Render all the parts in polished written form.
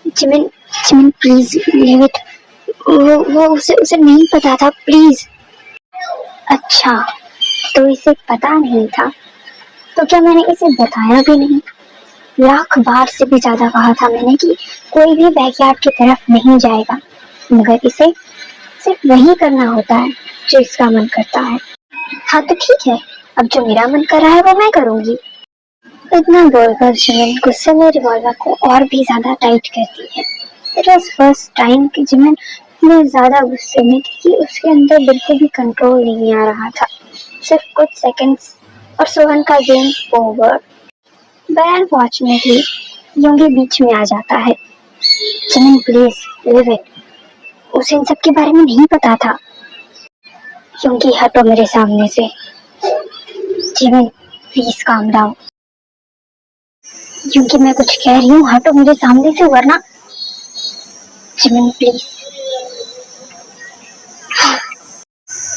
Jimin, Jimin please leave it. वो उसे नहीं पता था, प्लीज। अच्छा, तो इसे पता नहीं था, तो क्या मैंने इसे बताया भी नहीं? लाख बार से भी ज्यादा कहा था मैंने कि कोई भी बैकयार्ड की तरफ नहीं जाएगा, मगर इसे सिर्फ वही करना होता है जो इसका मन करता है। हाँ तो ठीक है, अब जो मेरा मन कर रहा है वो मैं करूंगी। इतना बोलकर जिमिन गुस्से में रिवॉल्वर को और भी ज्यादा टाइट करती है। इट वॉज फर्स्ट टाइम कि जिमिन इतने ज्यादा गुस्से में थी कि उसके अंदर बिल्कुल भी कंट्रोल नहीं आ रहा था। सिर्फ कुछ सेकंड्स और सोहन का गेम ओवर। बट अनफॉर्चुनेटली योंगी बीच में आ जाता है। Jimin please live it. उसे इन सब के बारे में नहीं पता था। योंगी हटो मेरे सामने से। Jimin please calm down. क्योंकि मैं कुछ कह रही हूँ, हटो मेरे सामने से वरना। Jimin please.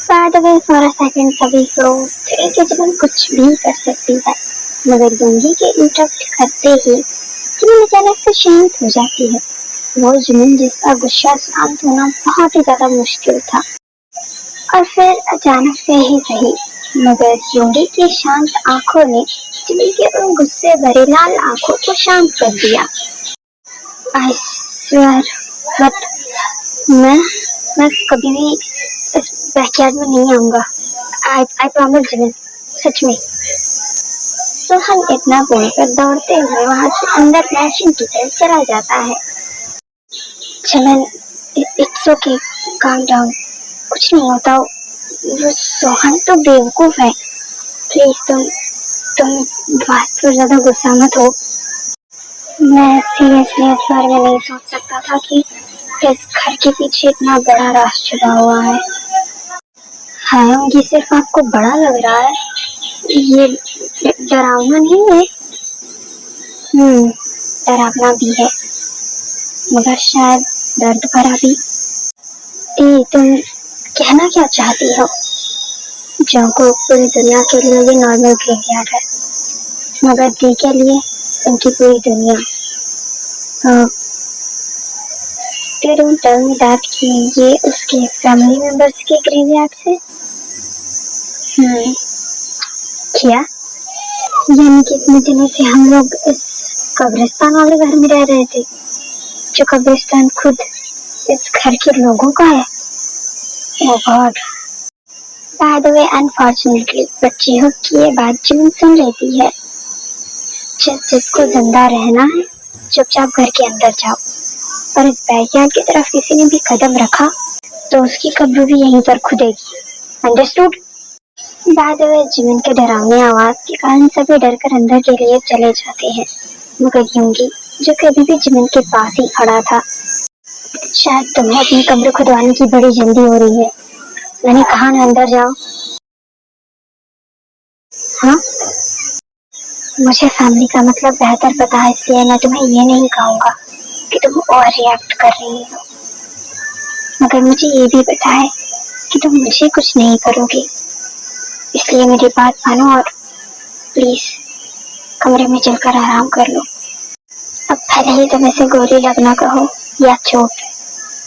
By the way, for a second सभी फ्रोज थे कि जिमिन कुछ भी कर सकती है, मगर योंगी के इंटरप्ट करते ही जिमिन अचानक से शांत हो जाती है। वो जिमिन जिसका गुस्सा शांत होना बहुत ही ज्यादा मुश्किल था। और फिर अचानक से ही सही, मगर योंगी की शांत आंखों ने जिमिन के उन गुस्से भरे लाल आंखों को शांत कर दिया। I swear, but मैं कभी भी इस बैकयार्ड में नहीं आऊंगा। I promise जिमिन, सच में। सोहन इतना बोलकर दौड़ते हुए वहां से अंदर मैशिंग की तरफ चला जाता है। Jimin, it's okay, calm down, कुछ नहीं होता। वो सोहन तो बेवकूफ है। प्लीज तुम इस बात पर ज्यादा गुस्सा मत हो। मैं सीरियसली इस बारे में नहीं सोच सकता था कि इस घर के पीछे इतना बड़ा राज छुपा हुआ है। हाँ, ये सिर्फ आपको बड़ा लग रहा है, ये डरावना नहीं है। डरावना भी है, मगर शायद दर्द भरा भी। तुम कहना क्या चाहती हो? जोंको पूरी दुनिया के लिए ये नॉर्मल ग्रेवयार्ड है, मगर दी के लिए उनकी पूरी दुनिया। They don't tell me that कि ये उसके फैमिली मेंबर्स के ग्रेवयार्ड से। क्या? यानी कि इतने दिनों से हम लोग इस कब्रिस्तान वाले घर में रह रहे थे, जो कब्रिस्तान खुद इस घर के लोगों का है। Oh God. By the way, unfortunately बच्ची हो कि ये बात जिमिन सुन लेती है। जिसको जिंदा रहना है चुपचाप घर के अंदर जाओ, और इस बैकयार्ड की तरफ किसी ने भी कदम रखा तो उसकी कब्र भी यहीं पर खुदेगी। Understood? By the way, Jimin के डरावनी आवाज के कारण सभी डरकर अंदर के लिए चले जाते हैं, मगर योंगी जो कभी भी जिमिन के पास ही खड़ा था। शायद तुम्हें अपनी कब्र खुदवाने की बड़ी जल्दी हो रही है। मैंने कहा ना अंदर जाओ। हाँ, मुझे फैमिली का मतलब बेहतर पता है, इसलिए मैं तुम्हें ये नहीं कहूँगा कि तुम ओवर रिएक्ट कर रही हो, मगर मुझे ये भी पता है कि तुम मुझे कुछ नहीं करोगे। इसलिए मेरी बात मानो और प्लीज कमरे में चलकर आराम कर लो। अब भले ही तुम इसे गोली लगना कहो या चोट,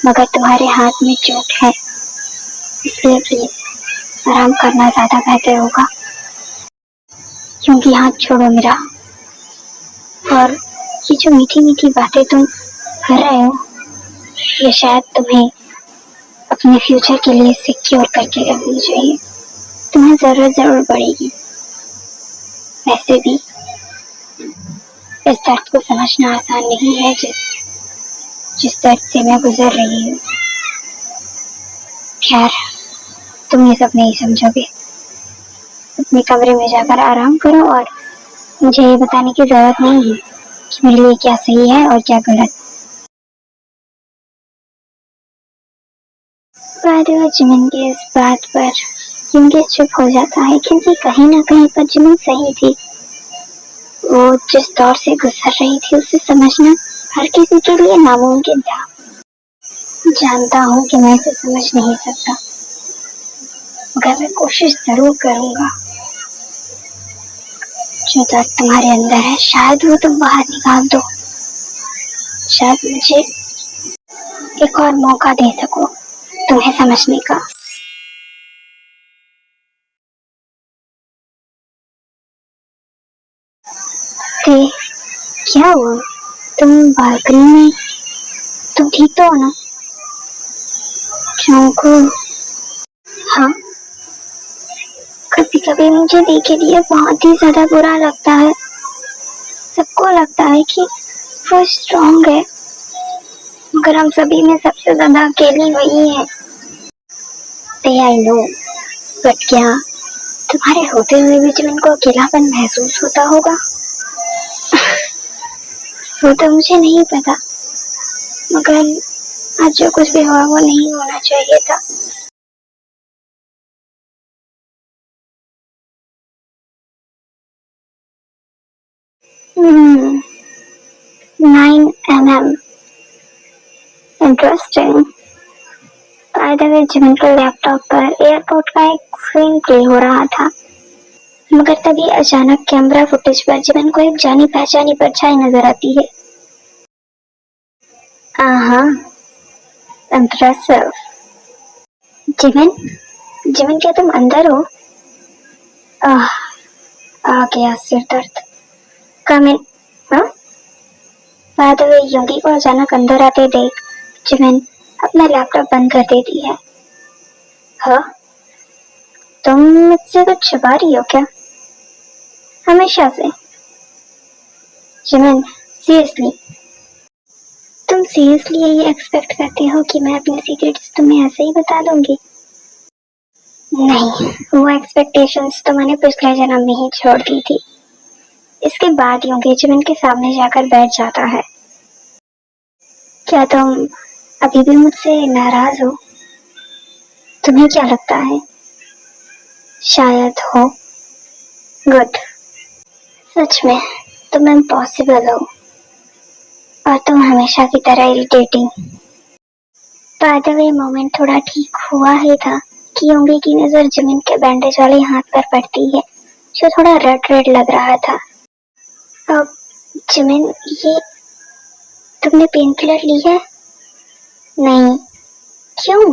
मगर तुम्हारे हाथ में चोट है, इसलिए प्लीज आराम करना ज्यादा बेहतर होगा। क्योंकि हाथ छोड़ो मेरा। और ये जो मीठी मीठी बातें तुम कर रहे हो, ये शायद तुम्हें अपने फ्यूचर के लिए सिक्योर करके रखनी चाहिए। तुम्हें जरूरत जरूर पड़ेगी। वैसे भी इस दर्द को समझना आसान नहीं है जिस दर्द से मैं गुजर रही हूँ। खैर, तुम ये सब नहीं समझोगे। अपने कमरे में जाकर आराम करो, और मुझे ये बताने की जरूरत नहीं है कि मेरे लिए क्या सही है और क्या गलत। जिमिन की इस बात पर योंगी चुप हो जाता है, क्योंकि कहीं ना कहीं पर जिमिन सही थी। वो जिस दौर से गुजर रही थी उसे समझना हर किसी के लिए नामुमकिन था। जानता हूँ कि मैं इसे समझ नहीं सकता, मगर मैं कोशिश जरूर करूंगा। जो दर्द तुम्हारे अंदर है शायद वो तुम बाहर निकाल दो। शायद मुझे एक और मौका दे सको तुम्हें समझने का। ते, क्या हुआ? तुम बालकनी में, तुम ठीक तो हो ना? चौंको। हाँ, कभी कभी मुझे देखे लिए बहुत ही ज्यादा बुरा लगता है। सबको लगता है कि वो स्ट्रॉन्ग है, मगर हम सभी में सबसे ज्यादा अकेली वही है। आई नो, बट क्या तुम्हारे होते हुए भी जिमिन को अकेलापन महसूस होता होगा? वो तो मुझे नहीं पता, मगर आज जो कुछ भी हुआ वो नहीं होना चाहिए था। Hmm, 9 mm. Interesting. Bye the way, Jimin के लैपटॉप पर एयरपोर्ट का एक स्क्रीन प्ले हो रहा था, मगर तभी अचानक कैमरा फुटेज पर जिमिन को एक जानी पहचानी परछाई नजर आती है। हाँ, इम्प्रेसिव। जिमिन, जिमिन क्या तुम अंदर हो? आह, आ गया सिर दर्द। कम इन। हाँ? बाय द वे, योगी को अचानक अंदर आते देख जिमिन अपना लैपटॉप बंद कर देती है। हाँ? तुम मुझसे कुछ छुपा रही हो क्या? हमेशा से। जिमिन, सीरियसली, तुम सीरियसली ये एक्सपेक्ट करते हो कि मैं अपने सीक्रेट्स तुम्हें ऐसे ही बता दूंगी? नहीं, वो एक्सपेक्टेशंस तो मैंने पिछले जन्म में ही छोड़ दी थी। इसके बाद योगी जिमिन के सामने जाकर बैठ जाता है। क्या तुम अभी भी मुझसे नाराज हो? तुम्हें क्या लगता है? शायद हो। गुड। सच में तुम इम्पॉसिबल हो, और तुम हमेशा की तरह irritating. Bye the way, moment थोड़ा ठीक हुआ ही था कि योगी की नजर जिमिन के बैंडेज वाले हाथ पर पड़ती है, जो थोड़ा रेड रेड लग रहा था। अब जिमिन, ये तुमने पेन किलर ली है? नहीं। क्यों?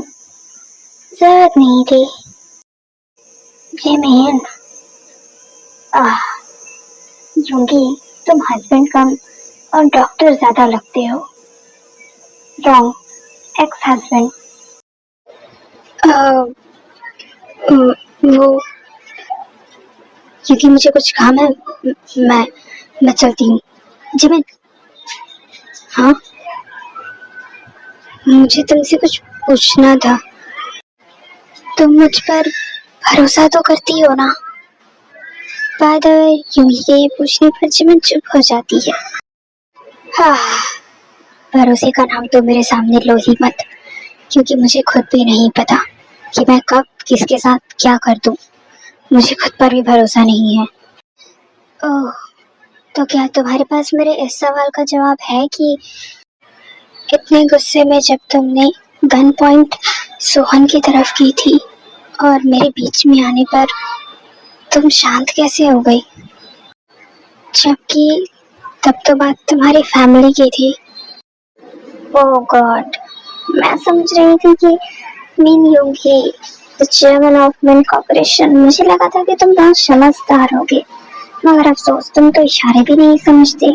जरूरत नहीं थी। जिमिन, आह, योगी, तुम हस्बैंड कम और डॉक्टर ज्यादा लगते हो। Wrong, ex husband. वो, क्योंकि मुझे कुछ काम है, मैं मैं चलती हूँ। जिमिन। हाँ, मुझे तुमसे कुछ पूछना था। तुम मुझ पर भरोसा तो करती हो ना? बाय द वे, यूं के ये पूछने पर जिमिन चुप हो जाती है। हाँ, भरोसे का नाम तो मेरे सामने लो ही मत, क्योंकि मुझे खुद भी नहीं पता कि मैं कब किसके साथ क्या कर दूं। मुझे खुद पर भी भरोसा नहीं है। ओह, तो क्या तुम्हारे पास मेरे इस सवाल का जवाब है कि इतने गुस्से में जब तुमने गन पॉइंट सोहन की तरफ की थी और मेरे बीच में आने पर तुम शांत कैसे हो गई? जबकि तब तो बात तुम्हारी फैमिली की थी। ओह गॉड, मैं समझ रही थी कि mean Yogi, the chairman of मिन कॉर्पोरेशन। मुझे लगा था कि तुम बहुत समझदार होगे, मगर अफसोस, तुम तो इशारे भी नहीं समझते।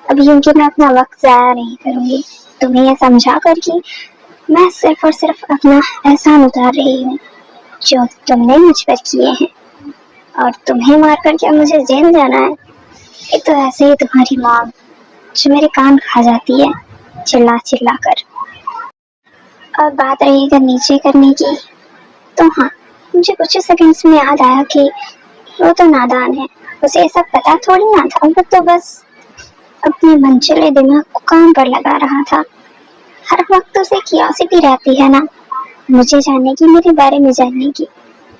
अब योगी, मैं अपना वक्त जाया नहीं करूंगी तुम्हें यह समझा कर कि मैं सिर्फ और सिर्फ अपना एहसान उतार रही हूँ जो तुमने मुझ पर किए हैं, और तुम्हें मारकर क्या मुझे जेल जाना है? एक तो ऐसे ही तुम्हारी मॉम, जो मेरे कान खा जाती है चिल्ला चिल्ला कर। और बात रही अगर नीचे करने की, तो हाँ, मुझे कुछ ही सेकंड्स में याद आया कि वो तो नादान है, उसे ये सब पता थोड़ी ना था। वो तो बस अपने मनचले दिमाग को काम पर लगा रहा था। हर वक्त उसे क्यूरियोसिटी रहती है ना, मुझे जानने की, मेरे बारे में जानने की।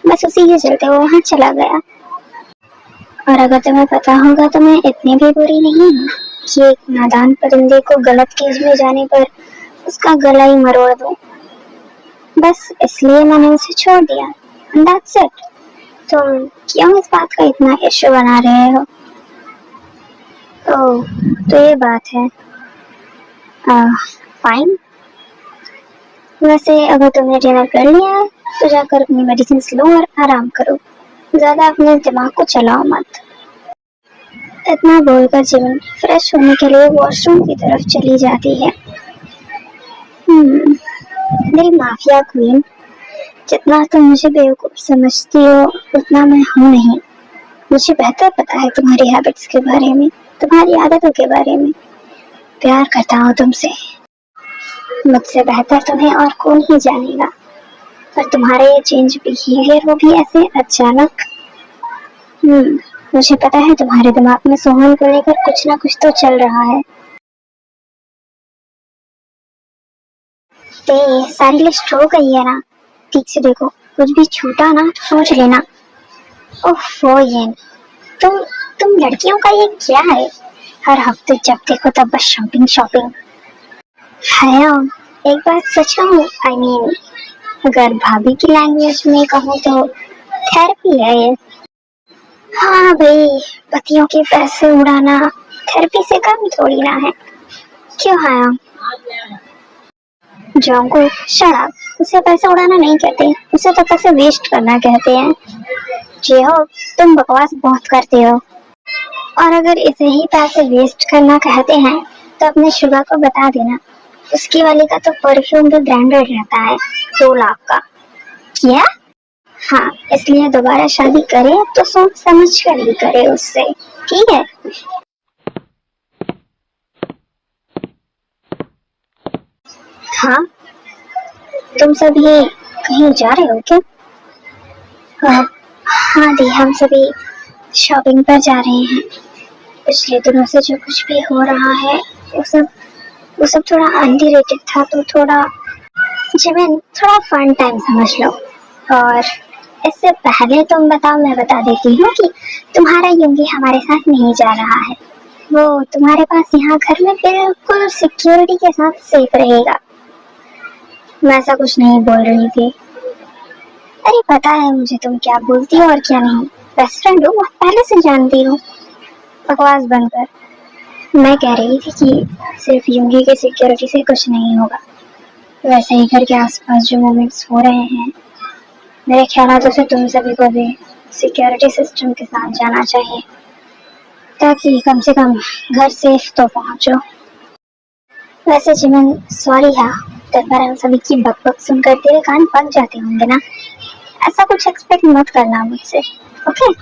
बस उसी के चलते वो वहाँ चला गया। और अगर तुम्हें पता होगा तो मैं इतनी भी बुरी नहीं हूँ कि एक नादान परिंदे को गलत केज में जाने पर उसका गला ही मरोड़ दूं। बस इसलिए मैंने उसे छोड़ दिया। That's it. तुम क्यों इस बात का इतना इश्यू बना रहे हो? ओह, तो ये बात है। फाइन। वैसे अगर तुमने डिनर कर लिया है तो जाकर अपनी मेडिसिन लो और आराम करो, ज्यादा अपने दिमाग को चलाओ मत। इतना बोलकर जीवन फ्रेश होने के लिए वॉशरूम की तरफ चली जाती है। मेरी माफिया क्वीन, जितना तुम मुझे बेवकूफ समझती हो उतना मैं हूँ नहीं। मुझे बेहतर पता है तुम्हारी हैबिट्स के बारे में, तुम्हारी आदतों के बारे में। प्यार करता हूँ तुमसे, मुझसे बेहतर तुम्हें और कौन ही जानेगा। पर तुम्हारा ये चेंज बिहेवियर, वो भी ऐसे अचानक। मुझे पता है तुम्हारे दिमाग में सोहन को लेकर कुछ ना कुछ तो चल रहा है। सारी लिस्ट हो गई है ना? ठीक से देखो, कुछ भी छूटा ना तो सोच लेना। ओह ये तुम लड़कियों का ये क्या है? हर हफ्ते जब देखो तब बस शॉपिंग शॉपिंग। है एक बात सच कहूँ, आई मीन अगर भाभी की लैंग्वेज में कहूँ तो थेरेपी है ये। हाँ भाई, पतियों के पैसे उड़ाना थेरेपी से कम थोड़ी ना है। क्यों है जोंको? शराब उसे पैसे उड़ाना नहीं कहते, उसे तो पैसे वेस्ट करना कहते हैं। जी हो, तुम बकवास बहुत करते हो। और अगर इसे ही पैसे वेस्ट करना कहते हैं तो अपने शुगा को बता देना, उसकी वाली का तो परफ्यूम भी ब्रांडेड रहता है 2 लाख का। क्या? हाँ, इसलिए दोबारा शादी करे तो सोच समझ कर ही करे उससे, ठीक है? हाँ, तुम सभी कहीं जा रहे हो क्या? हाँ दी, हम सभी शॉपिंग पर जा रहे हैं। पिछले दिनों से जो कुछ भी हो रहा है वो सब थोड़ा अनरिलेटेड था, तो थोड़ा जिमिन थोड़ा फन टाइम समझ लो। और इससे पहले तुम बताओ, मैं बता देती हूँ कि तुम्हारा युंगी हमारे साथ नहीं जा रहा है। वो तुम्हारे पास यहाँ घर में बिल्कुल सिक्योरिटी के साथ सेफ रहेगा। मैं ऐसा कुछ नहीं बोल रही थी। अरे पता है मुझे तुम क्या बोलती हो और क्या नहीं। बेस्ट फ्रेंड हो, पहले से जानती हूँ। बकवास बंद कर। मैं कह रही थी कि सिर्फ युंगी की सिक्योरिटी से कुछ नहीं होगा, वैसे ही घर के आसपास जो मूवमेंट्स हो रहे हैं, मेरे ख्याल से तुम सभी को भी सिक्योरिटी सिस्टम के साथ जाना चाहिए, ताकि कम से कम घर सेफ तो पहुंचो। वैसे जिमन सॉरी, हाँ दिन भर हम सभी की बकबक सुनकर तेरे कान पक जाते होंगे ना। ऐसा कुछ एक्सपेक्ट मत करना मुझसे, ओके?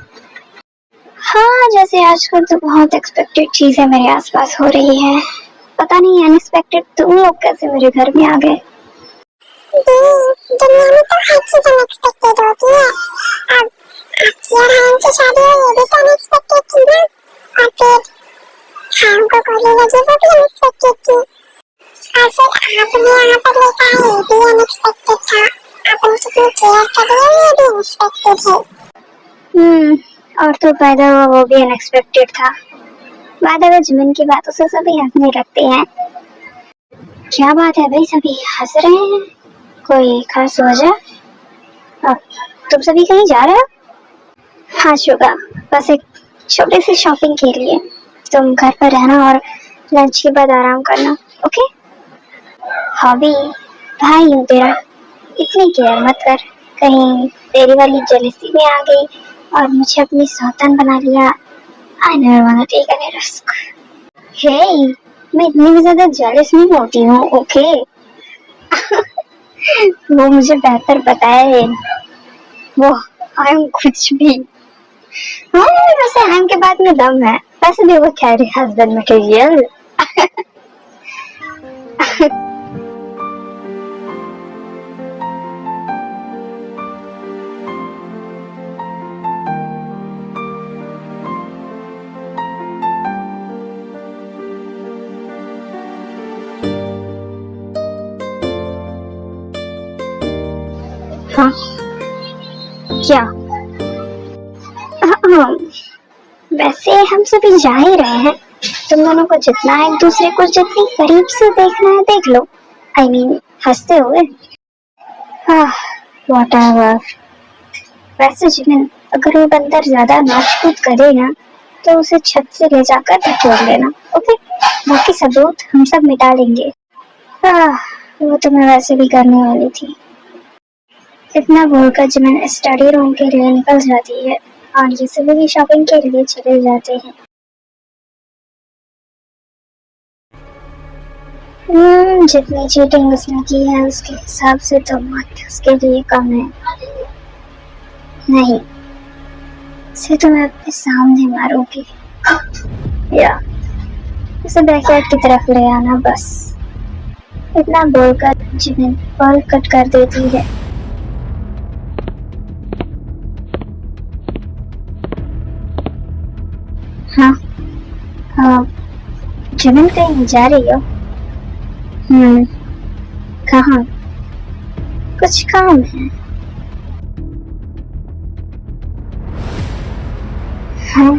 हाँ, जैसे आजकल तो बहुत एक्सपेक्टेड चीजें मेरे आसपास हो रही है। पता नहीं अनएक्सपेक्टेड तुम लोग कैसे मेरे घर में आ गए। दुनिया में तो हर चीज अनएक्सपेक्टेड होती है। अब आपकी और हाम की शादी हुई, ये भी तो अनएक्सपेक्टेड थी ना। और फिर हाम को गोली लगी, वो भी अनएक्सपेक्टेड थी। और फिर आपने यहाँ पर लेकर आए, ये भी अनएक्सपेक्टेड था। आपने कितनी केयर कर रही है, ये भी अनएक्सपेक्टेड है। और तो पैदा हुआ वो भी अनएक्सपेक्टेड था। बाद में जिमिन की बातों से सभी हंसने लगते हैं। क्या बात है भाई, सभी हंस रहे हैं? कोई खास वजह? अब तुम सभी कहीं जा रहे हो? हाँ शुगा, बस एक छोटी सी शॉपिंग के लिए। तुम घर पर रहना और लंच के बाद आराम करना, ओके? हॉबी भाई हूँ तेरा, इतनी केयर मत कर, कहीं तेरी वाली जेलसी में आ गई और मुझे अपनी सौतन बना लिया। I never wanna take any risk. Hey, मैं इतनी भी ज्यादा जेलस नहीं होती हूँ, ओके? वो मुझे बेहतर पता है। वो आयम कुछ भी। हाँ, वैसे आयम के बाद में दम है, वैसे भी वो कैरी हस्बैंड मटेरियल। हाँ क्या? वैसे हम सभी जा ही रहे हैं। तुम दोनों को जितना एक दूसरे को जितनी करीब से देखना है देख लो। I mean, हंसते हुए। whatever. वैसे जिमिन, अगर वो बंदर ज्यादा नाच कूद करे ना तो उसे छत से ले जाकर धकेल देना, ओके? बाकी सबूत हम सब मिटा लेंगे। वो तो मैं वैसे भी करने वाली थी। इतना बोलकर जिमिन स्टडी रूम के लिए निकल जाती है और ये सभी भी शॉपिंग के लिए चले जाते हैं। जितनी चीटिंग उसने की है उसके हिसाब से तो मौत उसके लिए कम है। नहीं, इसे तो मैं अपने सामने मारूंगी या उसे बैकयार्ड की तरफ ले आना बस। इतना बोलकर जिमिन कॉल कट कर देती है। हाँ, जिमिन कहीं जा रही हो? कहाँ? कुछ काम है? हाँ,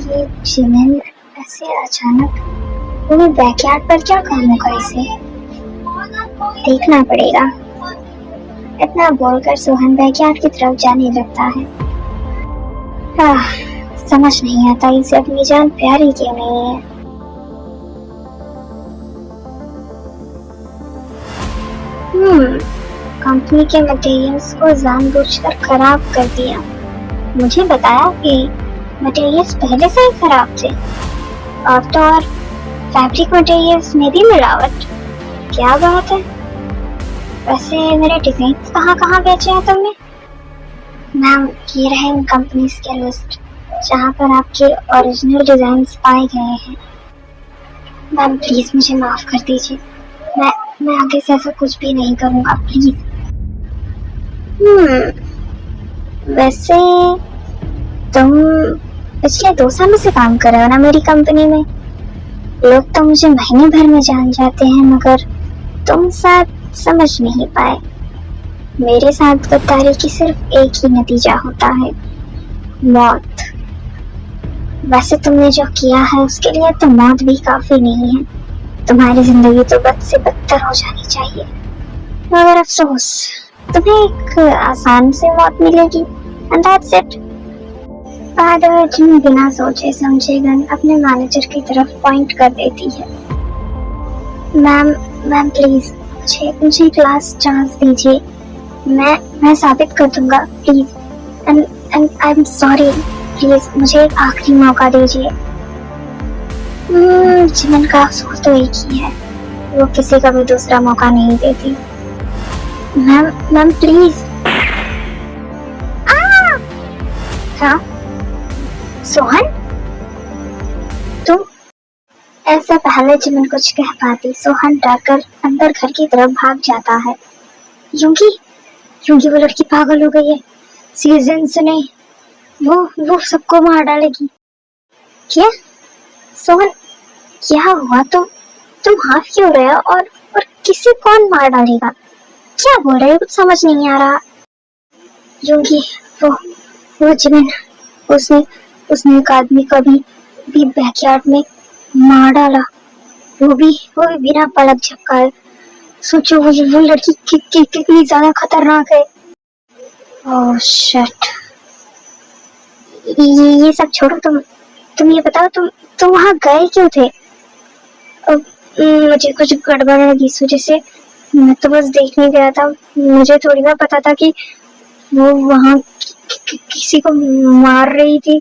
ये जिमिन ऐसे अचानक तुम्हें बैकयार्ड पर क्या काम होगा इसे? देखना पड़ेगा। इतना बोलकर सोहन बैकयार्ड की तरफ जाने लगता है। समझ नहीं आता इसे अपनी जान प्यारी क्यों नहीं है। कंपनी के मटेरियल्स को जानबूझकर खराब कर दिया। मुझे बताया कि मटेरियल्स पहले से ही खराब थे। और तो और फैब्रिक मटेरियल्स में भी मिलावट। क्या बात है? वैसे मेरे डिजाइन्स कहाँ बेचे हैं तुमने? मैम, ये रहे इन कंपनीज के लिस्ट जहाँ पर आपके ओरिजिनल डिजाइन्स पाए गए हैं। मैम प्लीज मुझे माफ कर दीजिए। मैं आगे से ऐसा कुछ भी नहीं करूँगा, प्लीज। वैसे तुम पिछले 2 सालों से काम कर रहे हो ना मेरी कंपनी में। लोग तो मुझे महीने भर में जान जाते हैं, मगर तुम शायद समझ नहीं पाए। मेरे साथ गद्दारी की सिर्फ एक ही नतीजा होता है, मौत। वैसे तुमने जो किया है उसके लिए तो मौत भी काफी नहीं है। तुम्हारी जिंदगी तो बद से बदतर हो जानी चाहिए, मगर अफसोस तुम्हें एक आसान से मौत मिलेगी। And that's it. बिना सोचे समझे गन अपने मैनेजर की तरफ पॉइंट कर देती है। मैम प्लीज मुझे एक लास्ट चांस दीजिए। मैं साबित कर दूंगा, please. And I am sorry, please मुझे एक आखिरी मौका दीजिए। जिमिन का अफसोस तो एक ही है, वो किसी का भी दूसरा मौका नहीं देती। Ma'am please. हाँ सोहन, तुम? ऐसा पहले जिमिन कुछ कह पाती, सोहन डरकर अंदर घर की तरफ भाग जाता है। क्योंकि वो लड़की पागल हो गई है। सीजन ने वो सबको मार डालेगी। क्या सोहन, क्या हुआ? तुम हाफ क्यों रहे हो? और किसे कौन मार डालेगा? क्या बोल रहे हो? कुछ समझ नहीं आ रहा। क्योंकि वो जिमिन उसने एक आदमी को भी बैकयार्ड में मार डाला, वो भी बिना पलक झपकाए। सोचो वो लड़की कितनी ज्यादा खतरनाक है। Oh shit. ये सब छोड़ो, तुम ये बताओ, तुम वहाँ गए क्यों थे? मुझे कुछ गड़बड़ लगी इस वजह से मैं तो बस देखने गया था। मुझे थोड़ी ना पता था कि वो वहाँ किसी को मार रही थी।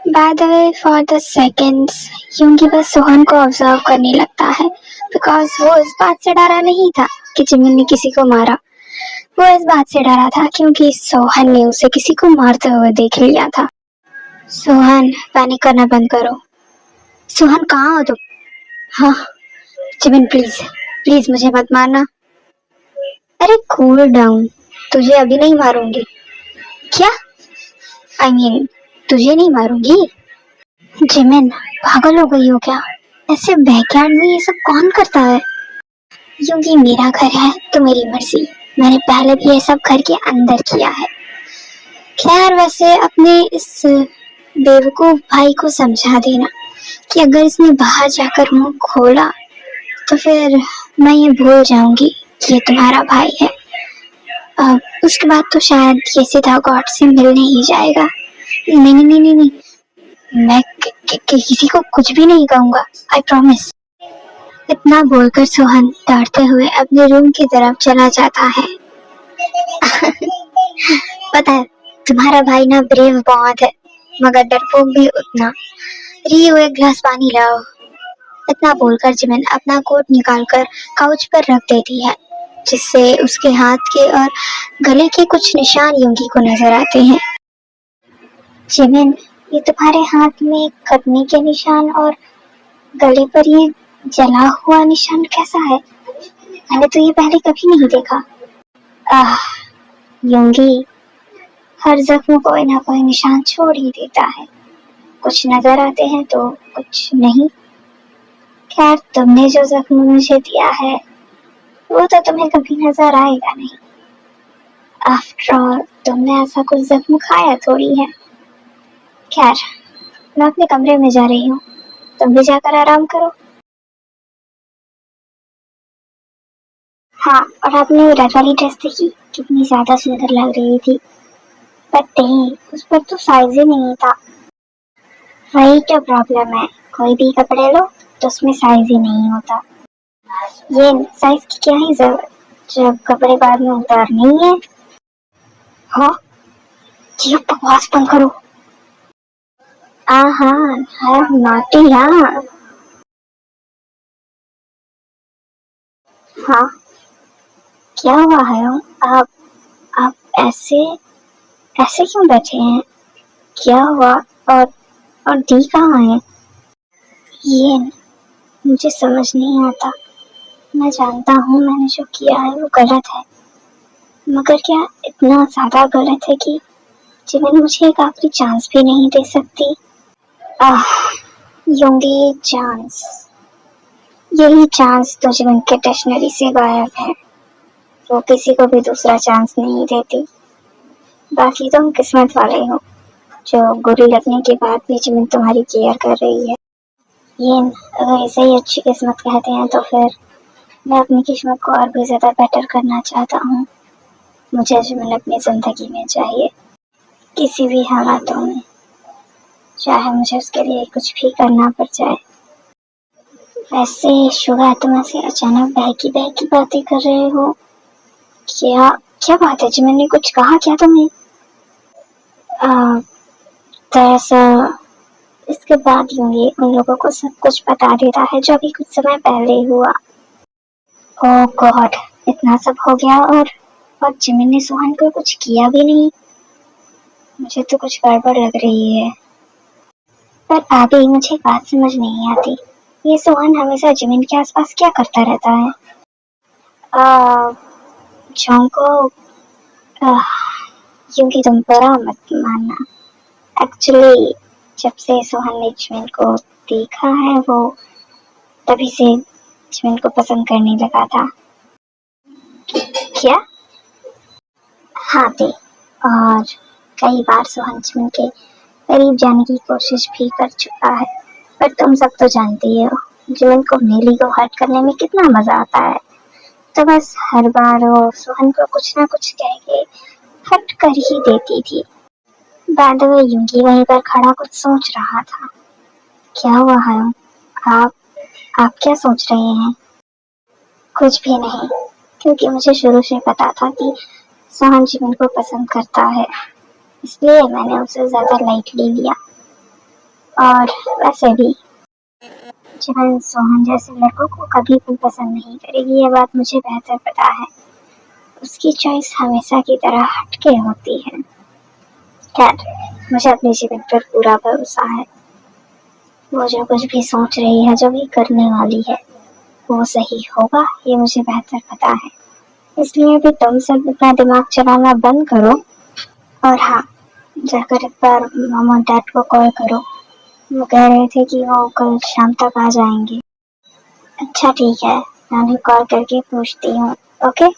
By the way, for the seconds, यूंगी बस सोहन को ऑब्जर्व करने लगता है, बिकॉज वो इस बात से डरा नहीं था कि जिमिन ने किसी को मारा। वो इस बात से डरा था क्योंकि सोहन ने उसे किसी को मारते हुए देख लिया था। सोहन, पैनिक करना बंद करो। सोहन कहाँ हो तुम? हाँ जिमिन, प्लीज मुझे मत मारना। अरे कूल डाउन, तुझे अभी नहीं मारूंगी। क्या? I mean, तुझे नहीं मारूंगी। जिमिन, पागल हो गई हो क्या? ऐसे बैकयार्ड में ये सब कौन करता है? क्योंकि मेरा घर है तो मेरी मर्जी। मैंने पहले भी ये सब घर के अंदर किया है। खैर, वैसे अपने इस बेवकूफ भाई को समझा देना कि अगर इसने बाहर जाकर मुंह खोला तो फिर मैं ये भूल जाऊंगी कि ये तुम्हारा भाई है। उसके बाद तो शायद ये सीधा गॉड से मिलने ही जाएगा। नहीं, मैं कि किसी को कुछ भी नहीं कहूंगा, आई प्रॉमिस। इतना बोलकर सोहन डरते हुए अपने रूम की तरफ चला जाता है। पता है तुम्हारा भाई ना ब्रेव बहुत है, मगर डरपोक भी उतना। रियो एक गिलास पानी लाओ। इतना बोलकर जिमिन अपना कोट निकालकर काउच पर रख देती है, जिससे उसके हाथ के और गले के कुछ निशान योंगी को नजर आते हैं। जिमिन, ये तुम्हारे हाथ में कटने के निशान और गले पर ये जला हुआ निशान कैसा है? मैंने तो ये पहले कभी नहीं देखा। आह योंगी, हर जख्म कोई ना कोई निशान छोड़ ही देता है, कुछ नजर आते हैं तो कुछ नहीं। खैर तुमने जो जख्म मुझे दिया है वो तो तुम्हें कभी नजर आएगा नहीं। आफ्टर ऑल तुमने ऐसा कुछ जख्म खाया थोड़ी है। खैर मैं अपने कमरे में जा रही हूँ, तुम भी जाकर आराम करो। हाँ, और आपने रेड वाली ड्रेस देखी, कितनी ज्यादा सुंदर लग रही थी। बट नहीं, उस पर तो साइज ही नहीं था। वही क्या प्रॉब्लम है, कोई भी कपड़े लो तो उसमें साइज ही नहीं होता। ये साइज की क्या ही जरूरत जब कपड़े बाद में उतारने ही है। हाँ, ये बकवास बंद करो। हाँ, नॉटी हाँ। हाँ, क्या हुआ है? आप ऐसे ऐसे क्यों बैठे हैं? क्या हुआ? और और दी कहाँ है? ये मुझे समझ नहीं आता। मैं जानता हूँ मैंने जो किया है वो गलत है, मगर क्या इतना ज्यादा गलत है कि जिमिन मुझे एक आखिरी चांस भी नहीं दे सकती? आह योंगी, चांस, यही चांस तो जिमिन के डिक्शनरी से गायब है। वो किसी को भी दूसरा चांस नहीं देती। बाकी तुम किस्मत वाले हो जो बुरी लगने के बाद भी जिमिन तुम्हारी केयर कर रही है। ये अगर इसे ही अच्छी किस्मत कहते हैं तो फिर मैं अपनी किस्मत को और भी ज्यादा बेटर करना चाहता हूँ। मुझे जिमिन अपनी जिंदगी में चाहिए, किसी भी हालातों में, चाहे मुझे उसके लिए कुछ भी करना पड़ जाए। वैसे शुगा, तुम ऐसे अचानक बहकी बहकी बातें कर रहे हो। क्या क्या बात है? जिमिन ने कुछ कहा क्या तुम्हें? दरअसल इसके बाद यूंगी उन लोगों को सब कुछ बता देता है जो अभी कुछ समय पहले हुआ। ओह गॉड, इतना सब हो गया और जिमिन ने सोहन को कुछ किया भी नहीं। मुझे तो कुछ गड़बड़ लग रही है। पर अभी मुझे बात समझ नहीं आती, ये सोहन हमेशा जिमिन के आसपास क्या करता रहता है? जोंको, क्योंकि तुम बुरा मत मानना। एक्चुअली जब से सोहन ने जिमिन को देखा है वो तभी से जिमिन को पसंद करने लगा था। क्या? हाँ दे, और कई बार सोहन जिमिन के करीब जाने की कोशिश भी कर चुका है, पर तुम सब तो जानती हो जिमिन को नीली को हर्ट करने में कितना मजा आता है। तो बस हर बार वो सोहन को कुछ ना कुछ कह के हर्ट कर ही देती थी। बाद में यूंगी वहीं पर खड़ा कुछ सोच रहा था। क्या हुआ है? आप आप क्या सोच रहे हैं? कुछ भी नहीं, क्योंकि मुझे शुरू से पता था कि सोहन जिमिन को पसंद करता है, इसलिए मैंने उसे ज्यादा लाइटली लिया। और वैसे भी जिमिन सोहन जैसे लड़कों को कभी भी पसंद नहीं करेगी, ये बात मुझे बेहतर पता है। उसकी चॉइस हमेशा की तरह हटके होती है। खैर मुझे अपने जीवन पर पूरा भरोसा है। वो जो कुछ भी सोच रही है, जो भी करने वाली है, वो सही होगा, ये मुझे बेहतर पता है। इसलिए भी तुम सब अपना दिमाग चलाना बंद करो। और हाँ, जाकर एक बार मॉम और डैड को कॉल करो। वो कह रहे थे कि वो कल शाम तक आ जाएंगे। अच्छा ठीक है, मैं उन्हें कॉल करके पूछती हूँ। ओके।